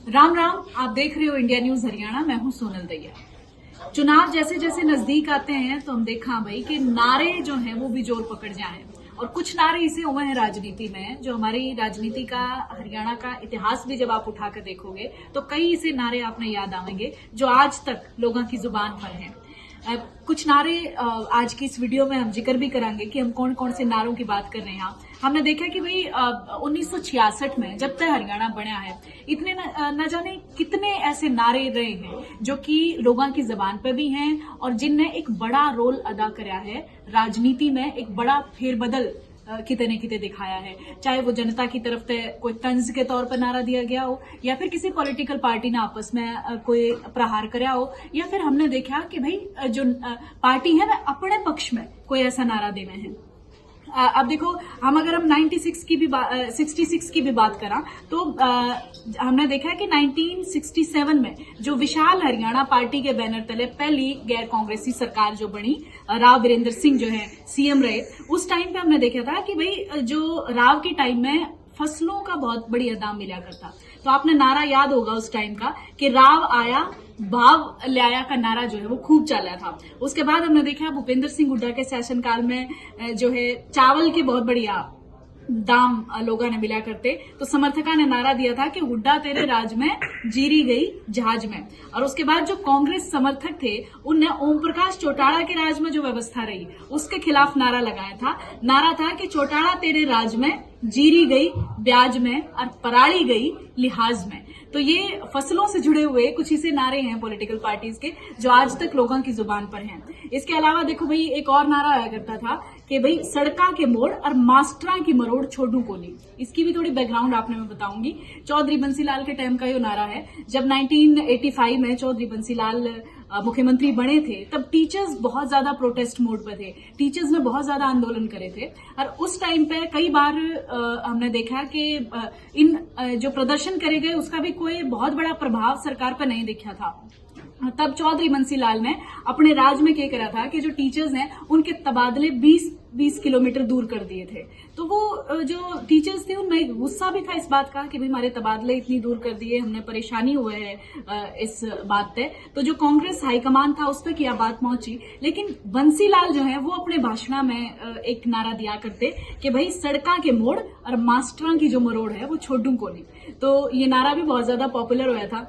राम राम, आप देख रहे हो इंडिया न्यूज हरियाणा। मैं हूं सोनल दैया। चुनाव जैसे जैसे नजदीक आते हैं तो हम देखा भाई कि नारे जो हैं वो भी जोर पकड़ जाएं, और कुछ नारे ऐसे हुए हैं राजनीति में जो हमारी राजनीति का, हरियाणा का इतिहास भी जब आप उठाकर देखोगे तो कई ऐसे नारे आपने याद आएंगे जो आज तक लोगों की जुबान पर हैं। कुछ नारे आज की इस वीडियो में हम जिक्र भी करेंगे कि हम कौन कौन से नारों की बात कर रहे हैं। हमने देखा कि भाई 1966 में जब तक हरियाणा बना है इतने न जाने कितने ऐसे नारे रहे हैं जो कि लोगों की जबान पर भी हैं और जिनने एक बड़ा रोल अदा कराया है राजनीति में, एक बड़ा फेरबदल किते न किते दिखाया है। चाहे वो जनता की तरफ से कोई तंज के तौर पर नारा दिया गया हो, या फिर किसी पॉलिटिकल पार्टी ने आपस में कोई प्रहार कराया हो, या फिर हमने देखा कि भाई जो पार्टी है ना अपने पक्ष में कोई ऐसा नारा देवे हैं। अब देखो, अगर हम 66 की भी बात करा तो हमने देखा है कि 1967 में जो विशाल हरियाणा पार्टी के बैनर तले पहली गैर कांग्रेसी सरकार जो बनी, राव वीरेंद्र सिंह जो है सीएम रहे, उस टाइम पे हमने देखा था कि भाई जो राव के टाइम में फसलों का बहुत बढ़िया दाम मिला करता। तो आपने नारा याद होगा उस टाइम का कि राव आया भाव ले आया का नारा जो है वो खूब चला था। उसके बाद हमने देखा भूपेंद्र सिंह हुड्डा के शासनकाल में जो है चावल के बहुत बढ़िया दाम लोगों ने मिला करते, तो समर्थकों ने नारा दिया था कि हुड्डा तेरे राज में जीरी गई जहाज में। और उसके बाद जो कांग्रेस समर्थक थे उनने ओम प्रकाश चौटाला के राज में जो व्यवस्था रही उसके खिलाफ नारा लगाया था। नारा था कि चौटाला तेरे राज में जीरी गई ब्याज में और पराली गई लिहाज में। तो ये फसलों से जुड़े हुए कुछ ऐसे नारे हैं पॉलिटिकल पार्टीज के जो आज तक लोगों की जुबान पर हैं। इसके अलावा देखो भाई, एक और नारा आया करता था कि भाई सड़का के मोड़ और मास्टरा की मरोड़ छोड़ू कोनी। इसकी भी थोड़ी बैकग्राउंड आपने मैं बताऊंगी। चौधरी बंसीलाल के टाइम का ये नारा है। जब 1985 में चौधरी बंसीलाल मुख्यमंत्री बने थे तब टीचर्स बहुत ज्यादा प्रोटेस्ट मोड पर थे, टीचर्स ने बहुत ज्यादा आंदोलन करे थे। और उस टाइम पे कई बार हमने देखा कि इन जो प्रदर्शन करे गए उसका भी कोई बहुत बड़ा प्रभाव सरकार पर नहीं दिखा था। तब चौधरी बंसीलाल ने अपने राज में क्या करा था कि जो टीचर्स हैं उनके तबादले 20 किलोमीटर दूर कर दिए थे। तो वो जो टीचर्स थे उनमें गुस्सा भी था इस बात का कि भाई हमारे तबादले इतनी दूर कर दिए, हमने परेशानी हुए है इस बात पे। तो जो कांग्रेस हाईकमान था उस पर क्या बात पहुंची, लेकिन बंसीलाल जो है वो अपने भाषण में एक नारा दिया करते कि भाई सड़का के मोड़ और मास्टरा की जो मरोड़ है वो छोड़ू को नहीं। तो ये नारा भी बहुत ज्यादा पॉपुलर हुआ था।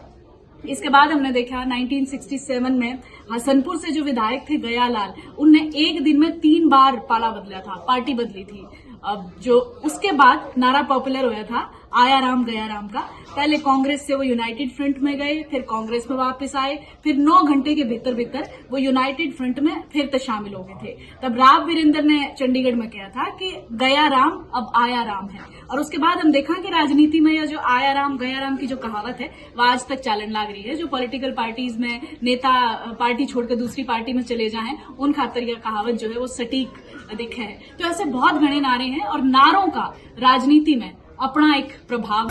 इसके बाद हमने देखा 1967 में हसनपुर से जो विधायक थे गयालाल, उनने एक दिन में 3 बार पाला बदला था, पार्टी बदली थी। अब जो उसके बाद नारा पॉपुलर हुआ था आया राम गया राम का। पहले कांग्रेस से वो यूनाइटेड फ्रंट में गए, फिर कांग्रेस में वापस आए, फिर 9 घंटे के भीतर वो यूनाइटेड फ्रंट में फिर शामिल हो गए थे। तब राव वीरेंद्र ने चंडीगढ़ में कहा था कि गया राम अब आया राम है। और उसके बाद हम देखा कि राजनीति में यह जो आया राम गया राम की जो कहावत है वो आज तक चालन लाग रही है। जो पॉलिटिकल पार्टीज में नेता पार्टी छोड़कर दूसरी पार्टी में चले जाएं उन खातर यह कहावत जो है वो सटीक दिखे है। तो ऐसे बहुत घने नारे हैं और नारों का राजनीति में अपना एक प्रभाव